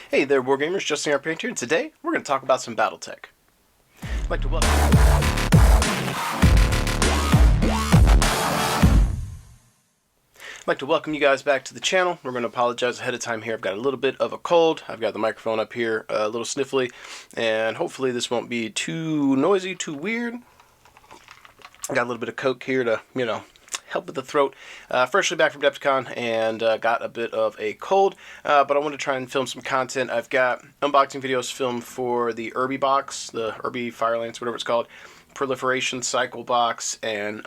Hey there, Wargamers, Justin our Painter, and today we're going to talk about some Battletech. I'd like to welcome you guys back to the channel. We're going to apologize ahead of time here. I've got a little bit of a cold. I've got the microphone up here a little sniffly, and hopefully this won't be too noisy, too weird. I got a little bit of Coke here to, help with the throat. Freshly back from Adepticon and got a bit of a cold, but I want to try and film some content. I've got unboxing videos filmed for the Irby box, the Irby Firelance, whatever it's called, Proliferation Cycle box, and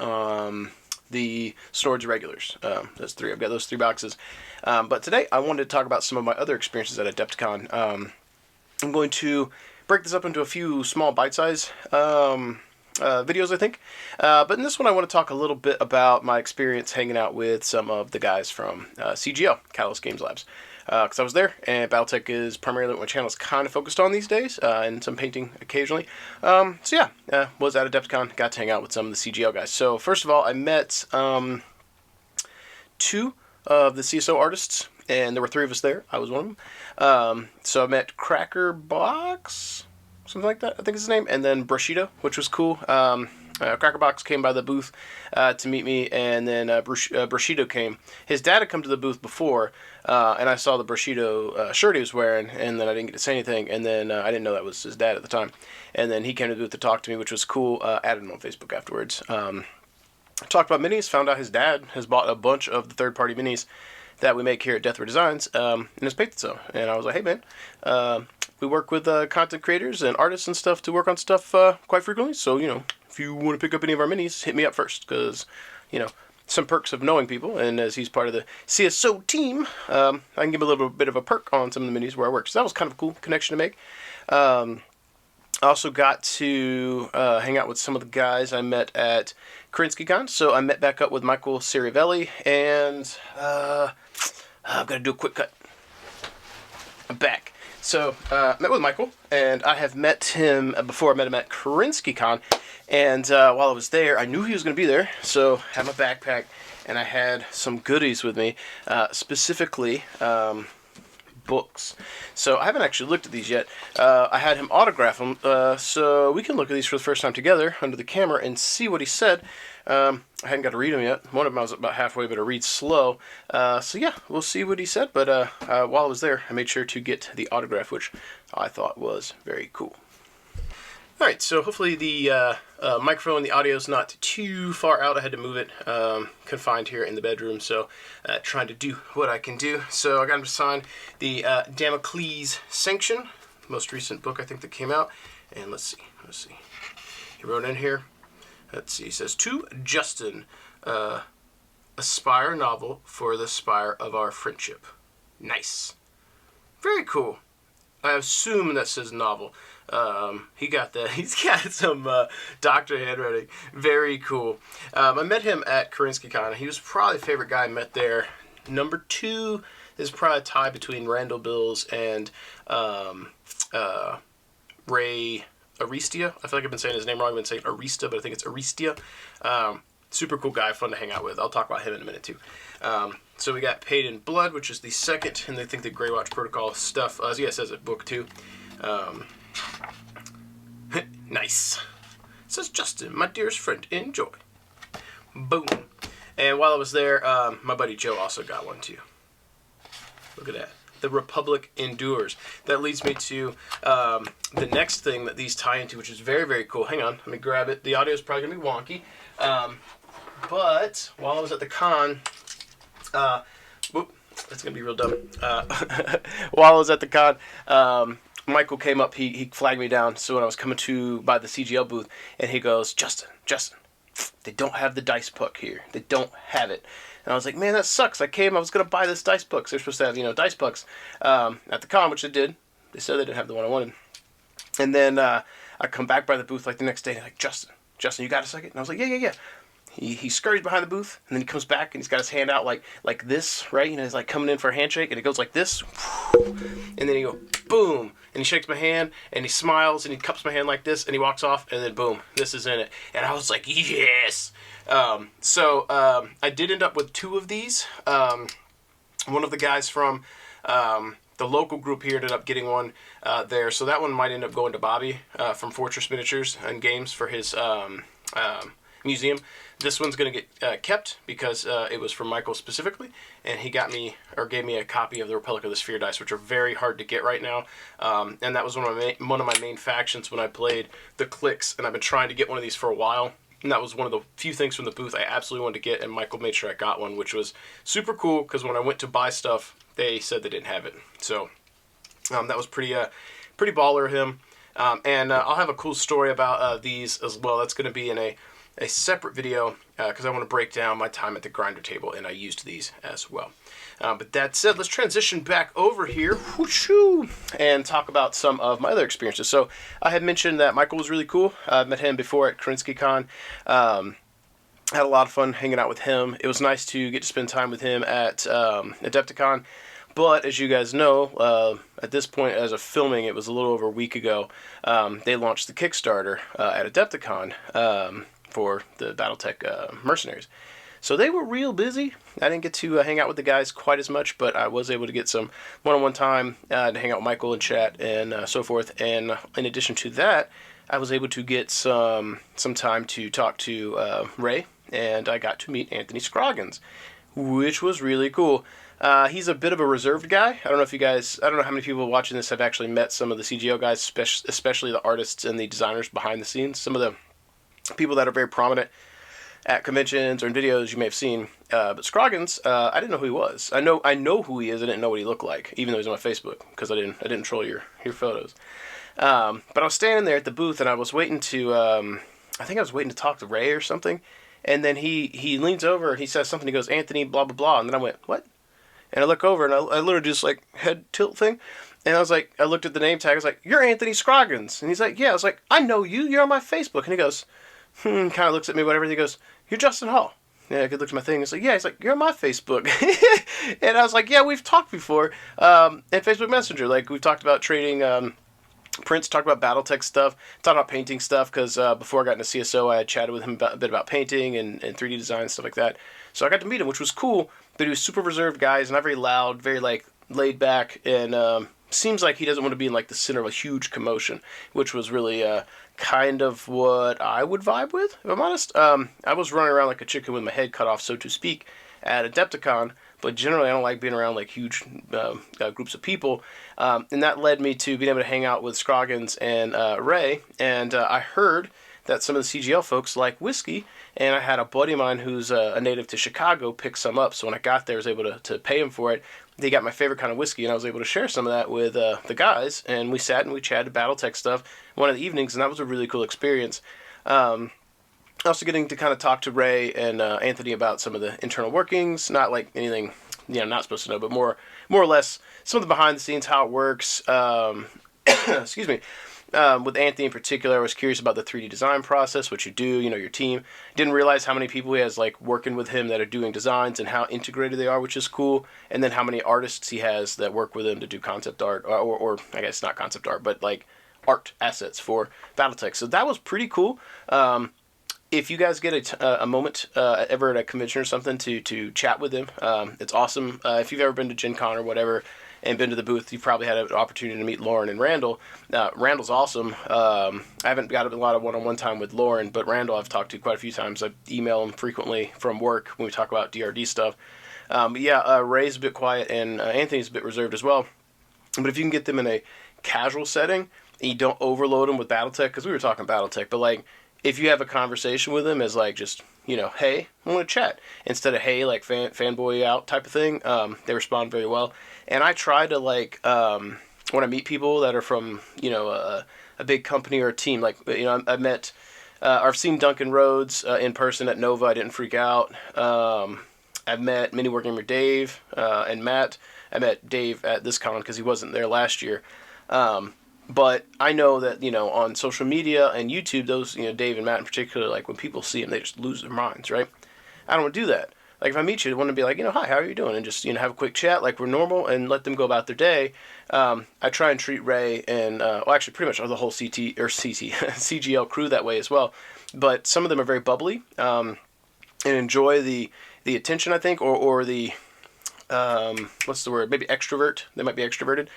the Swords Regulars. Those three. I've got those three boxes. But today I wanted to talk about some of my other experiences at Adepticon. I'm going to break this up into a few small bite-size videos, I think. But in this one I want to talk a little bit about my experience hanging out with some of the guys from CGL, Catalyst Games Labs. Because I was there, and Battletech is primarily what my channel is kind of focused on these days, and some painting occasionally. Was at Adepticon, got to hang out with some of the CGL guys. So first of all, I met two of the CSO artists, and there were three of us there. I was one of them. So I met Cracker Box, something like that, I think is his name, and then Brushido, which was cool. Crackerbox came by the booth to meet me, and then Brushido came. His dad had come to the booth before, and I saw the Brushido shirt he was wearing, and then I didn't get to say anything, and then I didn't know that was his dad at the time. And then he came to the booth to talk to me, which was cool. Added him on Facebook afterwards. Talked about minis, found out his dad has bought a bunch of the third-party minis that we make here at Deathward Designs, and has painted some. And I was like, hey man, we work with content creators and artists and stuff to work on stuff quite frequently, so, if you want to pick up any of our minis, hit me up first, because, some perks of knowing people, and as he's part of the CSO team, I can give him a little bit of a perk on some of the minis where I work. So that was kind of a cool connection to make. I also got to hang out with some of the guys I met at Shimmering-Sword. So I met back up with Michael Cirivelli, and I'm going to do a quick cut. I'm back. So, met with Michael, and I have met him before. I met him at Shimmering-Sword, and while I was there, I knew he was going to be there, so I had my backpack, and I had some goodies with me, specifically books. So I haven't actually looked at these yet. I had him autograph them, so we can look at these for the first time together under the camera and see what he said. I hadn't got to read them yet. One of them I was about halfway, but I read slow. So yeah, we'll see what he said. But while I was there, I made sure to get the autograph, which I thought was very cool. Alright, so hopefully the microphone and the audio is not too far out. I had to move it, confined here in the bedroom, so trying to do what I can do. So I got him to sign the Damocles Sanction, most recent book I think that came out. And let's see. He wrote in here, let's see, he says, "To Justin, Aspire novel for the spire of our friendship." Nice. Very cool. I assume that says novel. He got that. He's got some doctor handwriting. Very cool. I met him at Shimmering-Sword. He was probably the favorite guy I met there. Number two is probably a tie between Randall Bills and Ray Aristia. I feel like I've been saying his name wrong. I've been saying Arista, but I think it's Aristia. Super cool guy, fun to hang out with. I'll talk about him in a minute too. So we got Paid in Blood, which is the second, and I think the Grey Watch Protocol stuff. Yeah, it says it, book 2. Nice. It says, "Justin, my dearest friend, enjoy." Boom. And while I was there, my buddy Joe also got one too. Look at that. The Republic Endures. That leads me to the next thing that these tie into, which is very, very cool. Hang on, let me grab it. The audio is probably going to be wonky. But while I was at the con, it's going to be real dumb. While I was at the con, Michael came up, he flagged me down, so when I was coming by the CGL booth, and he goes, Justin, they don't have the dice book here. They don't have it. And I was like, man, that sucks. I was going to buy this dice book. They're supposed to have, dice books at the con, which they did. They said they didn't have the one I wanted. And then I come back by the booth like the next day, and they're like, Justin, you got a second? And I was like, yeah. He scurries behind the booth, and then he comes back, and he's got his hand out like this, right? He's like coming in for a handshake, and it goes like this. And then he goes, boom, and he shakes my hand, and he smiles, and he cups my hand like this, and he walks off, and then boom, this is in it. And I was like, yes! So I did end up with 2 of these. One of the guys from the local group here ended up getting one there, so that one might end up going to Bobby from Fortress Miniatures and Games for his museum. This one's going to get kept because it was from Michael specifically, and he got me, or gave me, a copy of the Republic of the Sphere dice, which are very hard to get right now. And that was one of my main factions when I played the Clicks, and I've been trying to get one of these for a while. And that was one of the few things from the booth I absolutely wanted to get, and Michael made sure I got one, which was super cool, because when I went to buy stuff, they said they didn't have it. So that was pretty baller of him. And I'll have a cool story about these as well. That's going to be in a separate video, because I want to break down my time at the grinder table, and I used these as well. But that said, let's transition back over here and talk about some of my other experiences. So I had mentioned that Michael was really cool. I met him before at Shimmering-Sword. Had a lot of fun hanging out with him. It was nice to get to spend time with him at Adepticon. But as you guys know, at this point, as of filming, it was a little over a week ago, they launched the Kickstarter at Adepticon for the Battletech mercenaries. So they were real busy. I didn't get to hang out with the guys quite as much, but I was able to get some one-on-one time to hang out with Michael and chat and so forth. And in addition to that, I was able to get some time to talk to Ray, and I got to meet Anthony Scroggins, which was really cool. He's a bit of a reserved guy. I don't know how many people watching this have actually met some of the CGL guys, especially the artists and the designers behind the scenes. Some of the people that are very prominent at conventions or in videos you may have seen. But Scroggins, I didn't know who he was. I know who he is. I didn't know what he looked like, even though he's on my Facebook, because I didn't troll your photos. But I was standing there at the booth, and I was waiting to, I think I was waiting to talk to Ray or something. And then he leans over and he says something. He goes, "Anthony, blah, blah, blah." And then I went, "What?" And I look over, and I literally just, like, head tilt thing. And I was like, I looked at the name tag. I was like, "You're Anthony Scroggins." And he's like, "Yeah." I was like, "I know you. You're on my Facebook." And he goes, kind of looks at me, whatever. He goes, "You're Justin Hall." Yeah, I could look at my thing. He's like, "Yeah." He's like, "You're on my Facebook." And I was like, "Yeah, we've talked before in Facebook Messenger. Like, we've talked about trading prints, talked about Battletech stuff, talked about painting stuff, because before I got into CSO, I had chatted with him a bit about painting and 3D design and stuff like that. So I got to meet him, which was cool, but he was super reserved guy. He's not very loud, very, like, laid back, and seems like he doesn't want to be in, like, the center of a huge commotion, which was really kind of what I would vibe with, if I'm honest. I was running around like a chicken with my head cut off, so to speak, at Adepticon, but generally I don't like being around like huge groups of people, and that led me to being able to hang out with Scroggins and Ray, and I heard that some of the CGL folks like whiskey, and I had a buddy of mine who's a native to Chicago pick some up, so when I got there I was able to pay him for it. They got my favorite kind of whiskey, and I was able to share some of that with the guys, and we sat and we chatted Battletech stuff one of the evenings, and that was a really cool experience. Also getting to kind of talk to Ray and Anthony about some of the internal workings, not like anything, not supposed to know, but more or less some of the behind the scenes, how it works. Excuse me. With Anthony in particular, I was curious about the 3D design process, what you do, your team. Didn't realize how many people he has like working with him that are doing designs and how integrated they are, which is cool. And then how many artists he has that work with him to do concept art, or I guess not concept art, but like art assets for Battletech. So that was pretty cool. If you guys get a moment ever at a convention or something to chat with him, it's awesome. If you've ever been to Gen Con or whatever and been to the booth, you've probably had an opportunity to meet Lauren and Randall. Randall's awesome. I haven't got a lot of one-on-one time with Lauren, but Randall I've talked to quite a few times. I email him frequently from work when we talk about DRD stuff. But yeah, Ray's a bit quiet, and Anthony's a bit reserved as well. But if you can get them in a casual setting, and you don't overload them with Battletech, because we were talking Battletech, but like, if you have a conversation with them as like just, "Hey, I want to chat," instead of "Hey, like fanboy out" type of thing, they respond very well. And I try to like, when I meet people that are from, a big company or a team, like, I met, I've seen Duncan Rhodes in person at Nova. I didn't freak out. I've met Mini Wargamer Dave and Matt. I met Dave at this con because he wasn't there last year. But I know that, on social media and YouTube, those, Dave and Matt in particular, like when people see them, they just lose their minds, right? I don't want to do that. Like if I meet you, I want to be like, "Hi, how are you doing?" And just, have a quick chat like we're normal and let them go about their day. I try and treat Ray and, actually pretty much the whole CGL crew that way as well. But some of them are very bubbly and enjoy the attention, I think, or the what's the word? Maybe extrovert. They might be extroverted.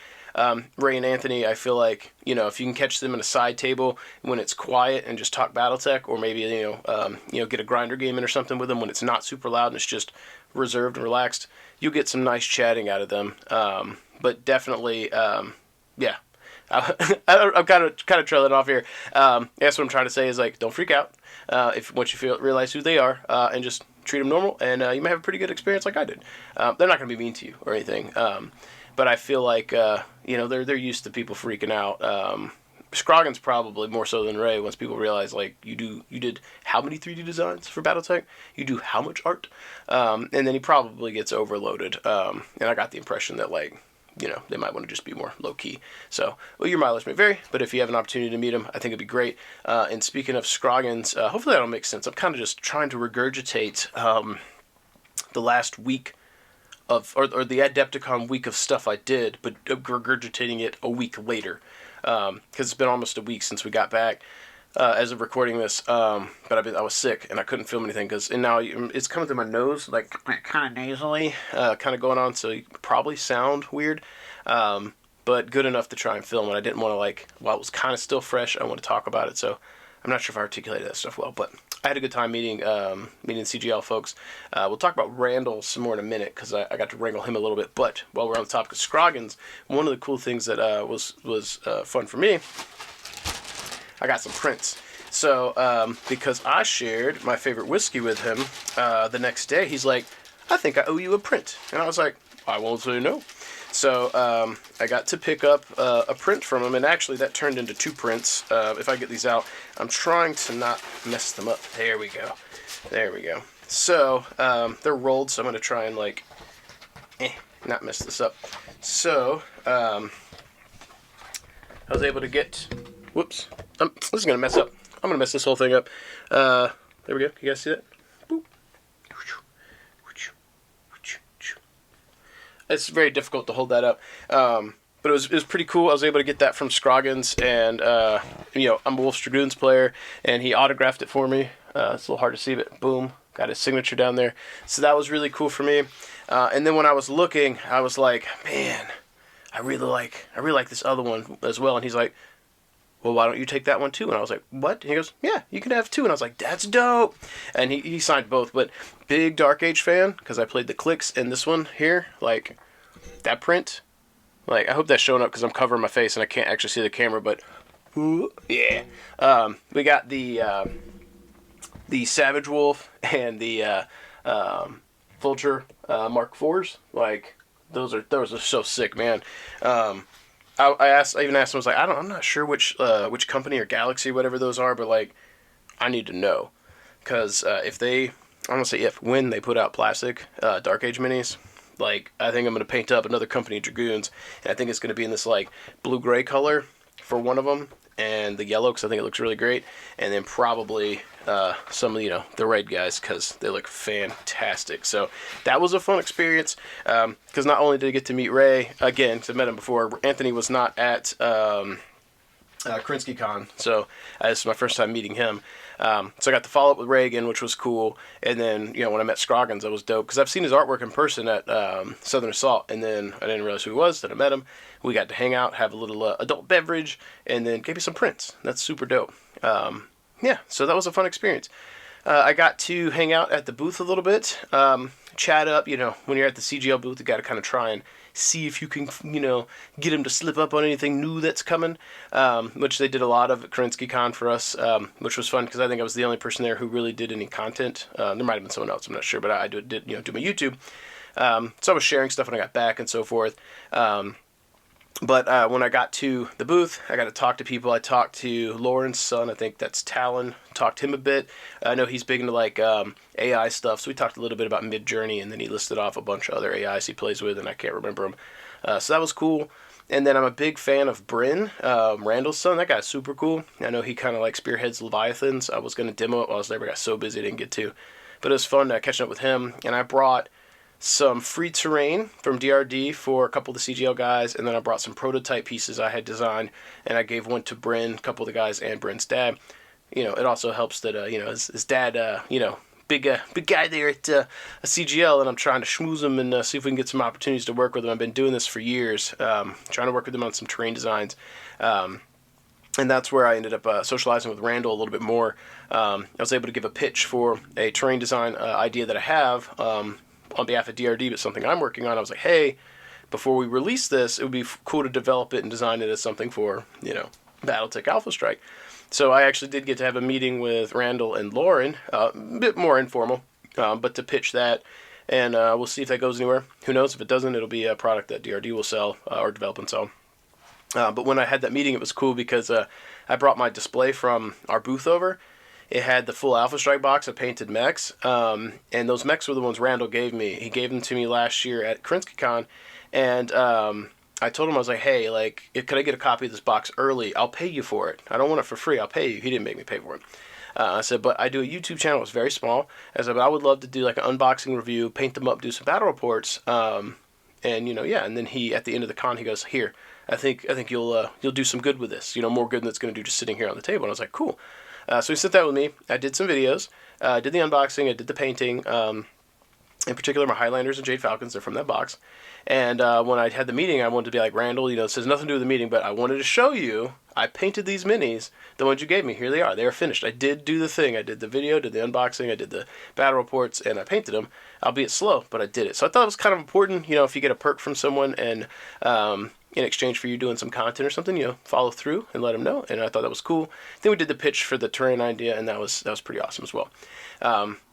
Ray and Anthony, I feel like, if you can catch them in a side table when it's quiet and just talk Battletech, or maybe, get a grinder game in or something with them when it's not super loud and it's just reserved and relaxed, you'll get some nice chatting out of them. But definitely, yeah. I'm kind of trailing off here. That's what I'm trying to say is, like, don't freak out. Once you realize who they are, and just treat them normal, and you may have a pretty good experience like I did. They're not going to be mean to you or anything. But I feel like, they're used to people freaking out. Scroggins probably more so than Ray, once people realize, like, you did how many 3D designs for Battletech? You do how much art? And then he probably gets overloaded. And I got the impression that, like, they might want to just be more low-key. So, well, your mileage may vary, but if you have an opportunity to meet him, I think it'd be great. And speaking of Scroggins, hopefully that'll make sense. I'm kind of just trying to regurgitate the last week or the Adepticon week of stuff I did, but regurgitating it a week later. Because it's been almost a week since we got back as of recording this. But I was sick and I couldn't film anything and now it's coming through my nose, like kind of nasally, kind of going on. So you probably sound weird, but good enough to try and film. And I didn't want to, while it was kind of still fresh, I want to talk about it. So I'm not sure if I articulated that stuff well, but I had a good time meeting CGL folks. We'll talk about Randall some more in a minute because I got to wrangle him a little bit. But while we're on the topic of Scroggins, one of the cool things that was fun for me, I got some prints. So because I shared my favorite whiskey with him, the next day he's like, I think I owe you a print. And I was like, I won't say no. So I got to pick up a print from him, and actually that turned into 2 prints. If I get these out, I'm trying to not mess them up. There we go. There we go. So they're rolled, so I'm going to try and not mess this up. So I was able to get, whoops, this is going to mess up. I'm going to mess this whole thing up. There we go. You guys see that? Boop. It's very difficult to hold that up. But it was pretty cool. I was able to get that from Scroggins, and I'm a Wolf's Dragoons player, and he autographed it for me. It's a little hard to see, but boom, got his signature down there. So that was really cool for me. And then when I was looking, I was like, man, I really like this other one as well. And he's like, well, why don't you take that one too? And I was like, what? And he goes, yeah, you can have 2. And I was like, that's dope. And he signed both. But big Dark Age fan, because I played the Clicks, and this one here, that print, I hope that's showing up because I'm covering my face and I can't actually see the camera, but yeah. We got the Savage Wolf and the Vulture Mark IVs. Those are so sick, man. I even asked him, I was like, I'm not sure which company or galaxy, whatever those are, but I need to know, because when they put out plastic Dark Age minis, I think I'm going to paint up another company, Dragoons, and I think it's going to be in this blue-gray color for one of them, and the yellow, because I think it looks really great, and then probably some of the red guys, because they look fantastic. So that was a fun experience, because not only did I get to meet Ray again, because I met him before. Anthony was not at CrinskyCon, so this is my first time meeting him. So I got to follow up with Ray again, which was cool. And then, when I met Scroggins, that was dope, because I've seen his artwork in person at Southern Assault, and then I didn't realize who he was. Then I met him. We got to hang out, have a little adult beverage, and then gave me some prints. That's super dope. Yeah, so that was a fun experience. I got to hang out at the booth a little bit, chat up. When you're at the CGL booth, you got to kind of try and see if you can, get him to slip up on anything new that's coming, which they did a lot of at CrinskyCon for us, which was fun because I think I was the only person there who really did any content. There might have been someone else, I'm not sure, but I did do my YouTube. So I was sharing stuff when I got back and so forth. But when I got to the booth, I got to talk to people. I talked to Lauren's son, I think that's Talon, talked to him a bit. I know he's big into AI stuff, so we talked a little bit about Mid-Journey, and then he listed off a bunch of other AIs he plays with, and I can't remember them. So that was cool. And then I'm a big fan of Bryn, Randall's son. That guy's super cool. I know he kind of spearheads Leviathans. I was going to demo it while I was there, but I got so busy I didn't get to. But it was fun catching up with him, and I brought some free terrain from DRD for a couple of the CGL guys, and then I brought some prototype pieces I had designed, and I gave one to Bryn, a couple of the guys, and Bryn's dad. It also helps that, his dad, big guy there at a CGL, and I'm trying to schmooze him and see if we can get some opportunities to work with him. I've been doing this for years, trying to work with him on some terrain designs. And that's where I ended up socializing with Randall a little bit more. I was able to give a pitch for a terrain design idea that I have on behalf of DRD, but something I'm working on. I was like, hey, before we release this, it would be cool to develop it and design it as something for, Battletech Alpha Strike. So I actually did get to have a meeting with Randall and Lauren, a bit more informal, but to pitch that, and we'll see if that goes anywhere. Who knows? If it doesn't, it'll be a product that DRD will sell or develop and sell. But when I had that meeting, it was cool because I brought my display from our booth over. It had the full Alpha Strike box of painted mechs, and those mechs were the ones Randall gave me. He gave them to me last year at Krinskycon, and I told him, I was like, hey, could I get a copy of this box early? I'll pay you for it. I don't want it for free. I'll pay you. He didn't make me pay for it. I said, but I do a YouTube channel. It's very small. I said, but I would love to do an unboxing review, paint them up, do some battle reports, and And then he, at the end of the con, he goes, here. I think you'll do some good with this. More good than it's going to do just sitting here on the table. And I was like, cool. So he sent that with me. I did some videos. Did the unboxing. I did the painting. In particular, my Highlanders and Jade Falcons. They're from that box. And when I had the meeting, I wanted to be like, Randall, this has nothing to do with the meeting, but I wanted to show you. I painted these minis, the ones you gave me. Here they are. They are finished. I did do the thing. I did the video, did the unboxing, I did the battle reports, and I painted them. Albeit slow, but I did it. So I thought it was kind of important, if you get a perk from someone and in exchange for you doing some content or something, follow through and let them know. And I thought that was cool. Then we did the pitch for the terrain idea, and that was pretty awesome as well.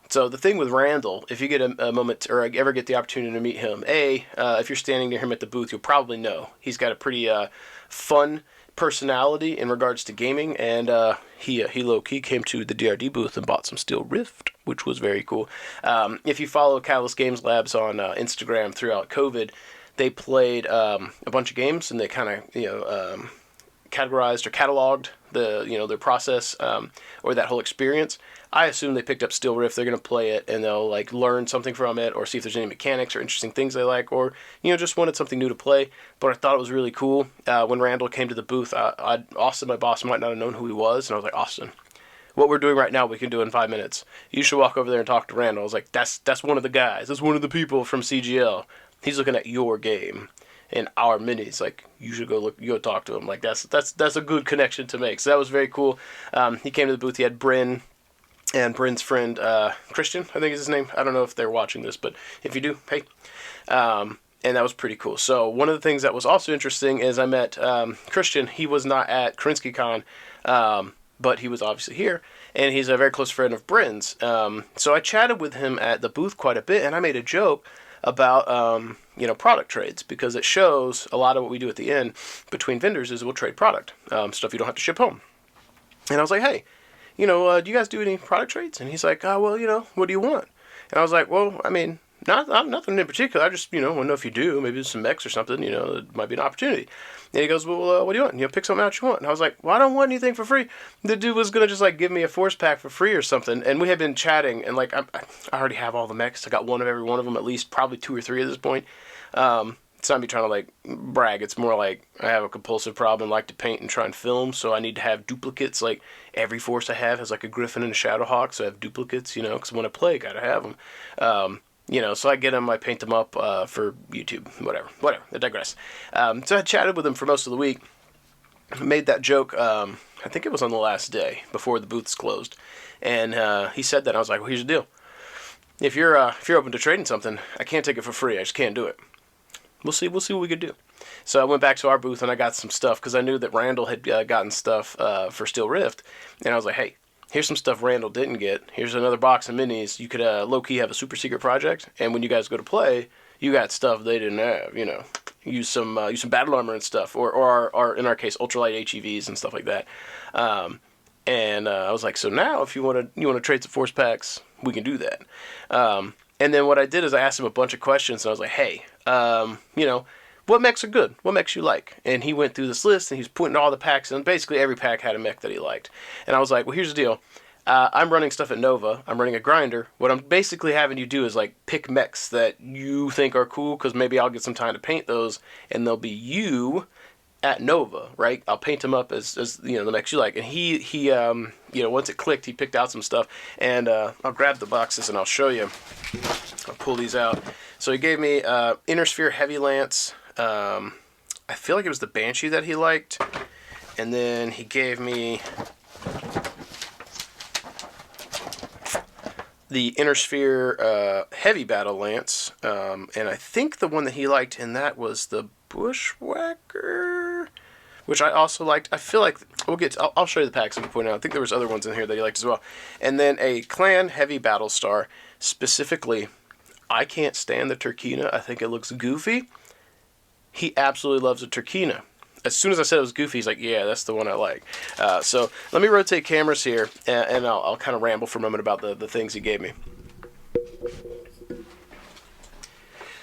So the thing with Randall, if you get a moment or ever get the opportunity to meet him, if you're standing near him at the booth, you'll probably know. He's got a pretty fun personality in regards to gaming, and he low-key came to the DRD booth and bought some Steel Rift, which was very cool. If you follow Catalyst Games Labs on Instagram throughout COVID, they played a bunch of games, and they kind of categorized or cataloged their process or that whole experience. I assume they picked up Steel Rift. They're going to play it, and they'll learn something from it, or see if there's any mechanics or interesting things they like, or just wanted something new to play. But I thought it was really cool. When Randall came to the booth, Austin, my boss, might not have known who he was, and I was like, Austin, what we're doing right now, we can do in 5 minutes. You should walk over there and talk to Randall. I was like, that's one of the guys. That's one of the people from CGL. He's looking at your game and our minis. You should go talk to him. That's a good connection to make. So that was very cool. He came to the booth. He had Bryn and Bryn's friend Christian, I think is his name. I don't know if they're watching this, but if you do, hey. And that was pretty cool. So one of the things that was also interesting is I met Christian. He was not at KarinskyCon, but he was obviously here, and he's a very close friend of Bryn's. So I chatted with him at the booth quite a bit, and I made a joke about product trades, because it shows a lot of what we do at the end between vendors is we'll trade product, stuff you don't have to ship home. And I was like, hey, do you guys do any product trades? And he's like, what do you want? And I was like, well, I mean, nothing in particular. I just, want to know if you do. Maybe there's some mechs or something, it might be an opportunity. And he goes, well, what do you want? Pick something out you want. And I was like, well, I don't want anything for free. The dude was going to just, give me a force pack for free or something. And we had been chatting, and, I already have all the mechs. I got one of every one of them, at least, probably 2 or 3 at this point. It's not me trying to, brag. It's more I have a compulsive problem, like to paint and try and film, so I need to have duplicates. Every force I have has, a Griffin and a Shadowhawk, so I have duplicates, because when I play, I gotta have them. So I get them, I paint them up for YouTube, whatever, I digress. So I chatted with him for most of the week, made that joke, I think it was on the last day, before the booths closed, and he said that, and I was like, well, here's the deal. If you're open to trading something, I can't take it for free, I just can't do it. We'll see what we could do. So I went back to our booth and I got some stuff, because I knew that Randall had gotten stuff for Steel Rift, and I was like, hey, here's some stuff Randall didn't get. Here's another box of minis. You could low-key have a super secret project, and when you guys go to play, you got stuff they didn't have. Use some battle armor and stuff, or in our case, ultralight HEVs and stuff like that. And I was like, so now if you want to trade some force packs, we can do that. And then what I did is I asked him a bunch of questions, and I was like, hey, what mechs are good? What mechs you like? And he went through this list, and he was putting all the packs, and basically every pack had a mech that he liked. And I was like, well, here's the deal. I'm running stuff at Nova. I'm running a grinder. What I'm basically having you do is pick mechs that you think are cool, because maybe I'll get some time to paint those, and they'll be you at Nova, right? I'll paint him up as you know, the mechs you like. And he you know, once it clicked, he picked out some stuff. And I'll grab the boxes and I'll show you. I'll pull these out. So he gave me Inner Sphere Heavy Lance. I feel like it was the Banshee that he liked. And then he gave me the Inner Sphere Heavy Battle Lance. And I think the one that he liked in that was the Bushwhacker, which I also liked. I feel like we'll get to, I'll show you the packs and point out. I think there was other ones in here that he liked as well. And then a Clan Heavy Battle Star. Specifically, I can't stand the Turkina. I think it looks goofy. He absolutely loves the Turkina. As soon as I said it was goofy, he's like, yeah, that's the one I like. So let me rotate cameras here, and I'll kind of ramble for a moment about the things he gave me.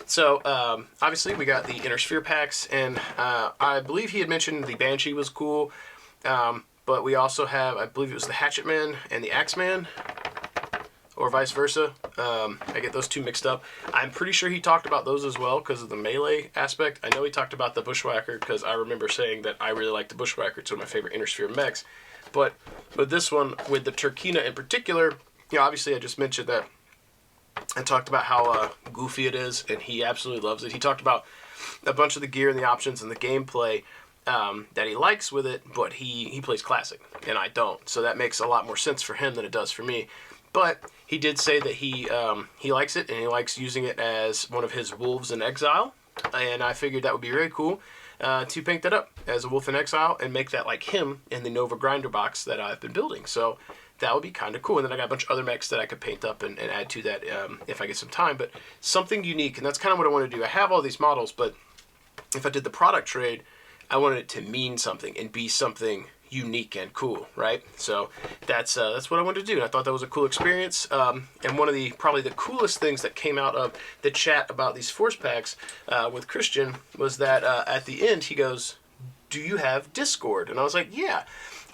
So, obviously, we got the Inner Sphere packs, and I believe he had mentioned the Banshee was cool, but we also have, I believe it was the Hatchet Man and the Axe Man, or vice versa. I get those two mixed up. I'm pretty sure he talked about those as well because of the melee aspect. I know he talked about the Bushwhacker because I remember saying that I really like the Bushwhacker. It's one of my favorite Inner Sphere mechs. But with this one, with the Turkina in particular, you know, obviously I just mentioned that I talked about how goofy it is, and he absolutely loves it. He talked about a bunch of the gear and the options and the gameplay that he likes with it, but he plays Classic, and I don't. So that makes a lot more sense for him than it does for me. But he did say that he likes it, and he likes using it as one of his Wolves in Exile, and I figured that would be very cool to paint that up as a Wolf in Exile and make that like him in the Nova Grinder box that I've been building. So that would be kind of cool. And then I got a bunch of other mechs that I could paint up and add to that if I get some time. But something unique, and that's kind of what I want to do. I have all these models, but if I did the product trade, I wanted it to mean something and be something unique and cool, right? So that's what I wanted to do, and I thought that was a cool experience. And one of the probably the coolest things that came out of the chat about these Force packs with Christian was that at the end he goes, "Do you have Discord?" And I was like, "Yeah."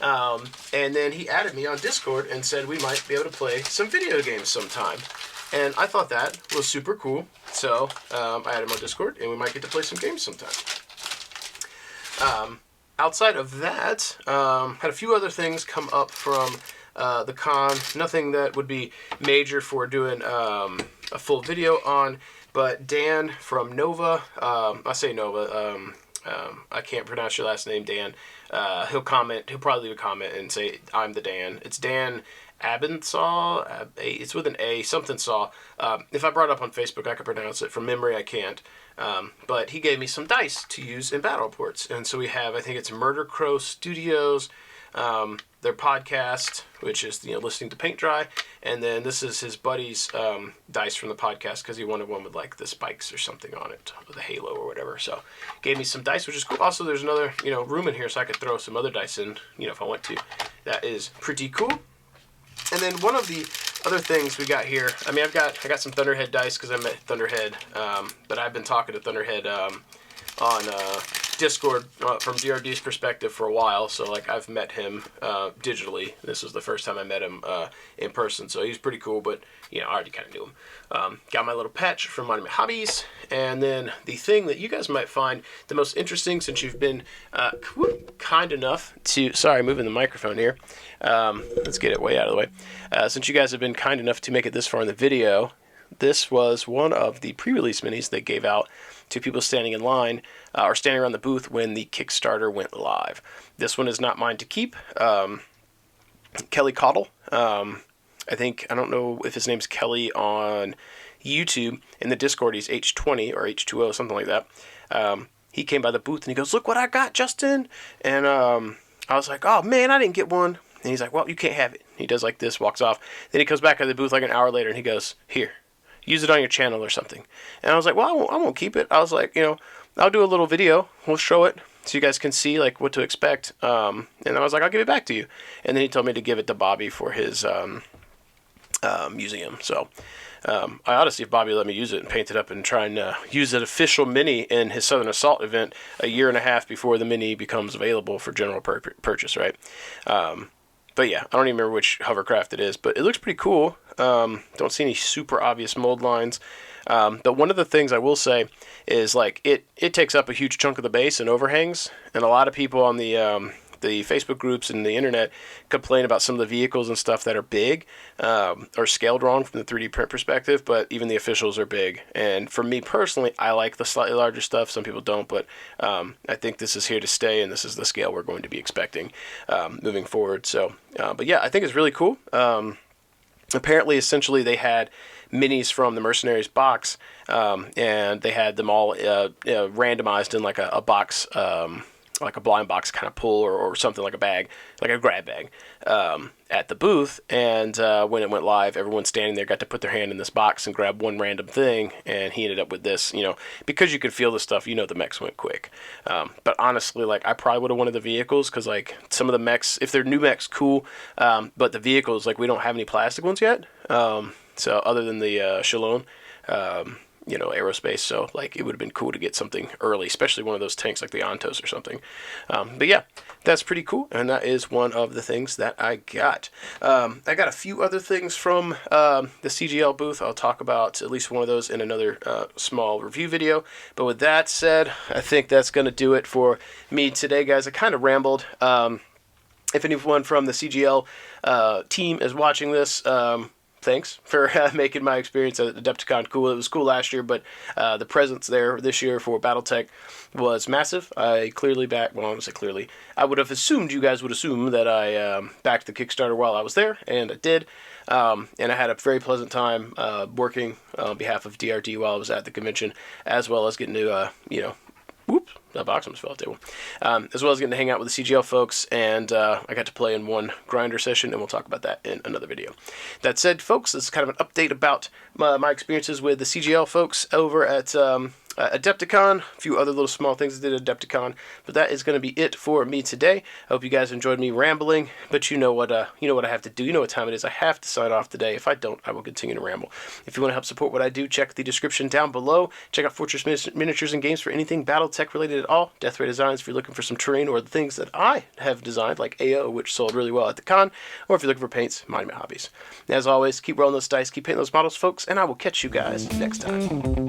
And then he added me on Discord and said we might be able to play some video games sometime. And I thought that was super cool. So I added him on Discord, and we might get to play some games sometime. Outside of that, had a few other things come up from the con. Nothing that would be major for doing a full video on. But Dan from Nova, I say Nova, I can't pronounce your last name, Dan. He'll comment. He'll probably leave a comment and say, "I'm the Dan." It's Dan Abensaw. It's with an A, something Saw. If I brought it up on Facebook, I could pronounce it. From memory, I can't. But he gave me some dice to use in battle reports. And so we have, I think it's Murder Crow Studios, their podcast, which is, listening to paint dry. And then this is his buddy's dice from the podcast because he wanted one with like the spikes or something on it, with a halo or whatever. So gave me some dice, which is cool. Also, there's another, room in here so I could throw some other dice in, if I want to. That is pretty cool. And then one of the other things we got here, I got some Thunderhead dice because I met Thunderhead, but I've been talking to Thunderhead on Discord from DRD's perspective for a while, so like I've met him digitally. This was the first time I met him in person, so he's pretty cool, but I already kind of knew him. Got my little patch from Monument Hobbies, and then the thing that you guys might find the most interesting, since you've been kind enough to, sorry, moving the microphone here, let's get it way out of the way. Since you guys have been kind enough to make it this far in the video, this was one of the pre-release minis they gave out to people standing in line or standing around the booth when the Kickstarter went live. This one is not mine to keep. Kelly Cottle, I don't know if his name's Kelly on YouTube. In the Discord, he's H20 or H2O, something like that. He came by the booth and he goes, "Look what I got, Justin." And I was like, "Oh man, I didn't get one." And he's like, "Well, you can't have it." He does like this, walks off. Then he comes back to the booth like an hour later and he goes, "Here, use it on your channel or something." And I was like, "Well, I won't keep it." I was like, I'll do a little video. We'll show it so you guys can see like what to expect. And I was like, "I'll give it back to you." And then he told me to give it to Bobby for his museum. So I ought to see if Bobby let me use it and paint it up and try and use an official mini in his Southern Assault event a year and a half before the mini becomes available for general purchase, right? But yeah, I don't even remember which hovercraft it is, but it looks pretty cool. Don't see any super obvious mold lines. But one of the things I will say is like it takes up a huge chunk of the base and overhangs, and a lot of people on the Facebook groups and the internet complain about some of the vehicles and stuff that are big or scaled wrong from the 3D print perspective, but even the officials are big. And for me personally, I like the slightly larger stuff. Some people don't, but I think this is here to stay, and this is the scale we're going to be expecting moving forward. So, but yeah, I think it's really cool. Apparently, essentially, they had minis from the Mercenaries box, and they had them all randomized in like a box, like a blind box kind of pull or something, like a bag, like a grab bag, at the booth. And when it went live, everyone standing there got to put their hand in this box and grab one random thing, and he ended up with this, because you could feel the stuff, the mechs went quick. But honestly, like, I probably would have wanted the vehicles, because like some of the mechs, if they're new mechs, cool, but the vehicles, like, we don't have any plastic ones yet, so other than the Shalom, aerospace, so like it would have been cool to get something early, especially one of those tanks like the Ontos or something. But yeah, that's pretty cool, and that is one of the things that I got. I got a few other things from the CGL booth. I'll talk about at least one of those in another small review video. But with that said, I think that's going to do it for me today, guys. I kind of rambled. If anyone from the CGL team is watching this, thanks for making my experience at Adepticon cool. It was cool last year, but the presence there this year for Battletech was massive. I clearly backed, well, I don't say clearly, I would have assumed you guys would assume that I backed the Kickstarter while I was there, and I did. And I had a very pleasant time working on behalf of DRD while I was at the convention, as well as getting to, whoops, that box almost fell off the table. As well as getting to hang out with the CGL folks, and I got to play in one grinder session, and we'll talk about that in another video. That said, folks, this is kind of an update about my experiences with the CGL folks over at Adepticon, a few other little small things I did at Adepticon, but that is going to be it for me today. I hope you guys enjoyed me rambling, but you know what I have to do. You know what time it is. I have to sign off today. If I don't, I will continue to ramble. If you want to help support what I do, check the description down below. Check out Fortress Miniatures and Games for anything Battletech related at all. Death Ray Designs if you're looking for some terrain or the things that I have designed, like AO, which sold really well at the con, or if you're looking for paints, Monument Hobbies. As always, keep rolling those dice, keep painting those models, folks, and I will catch you guys next time.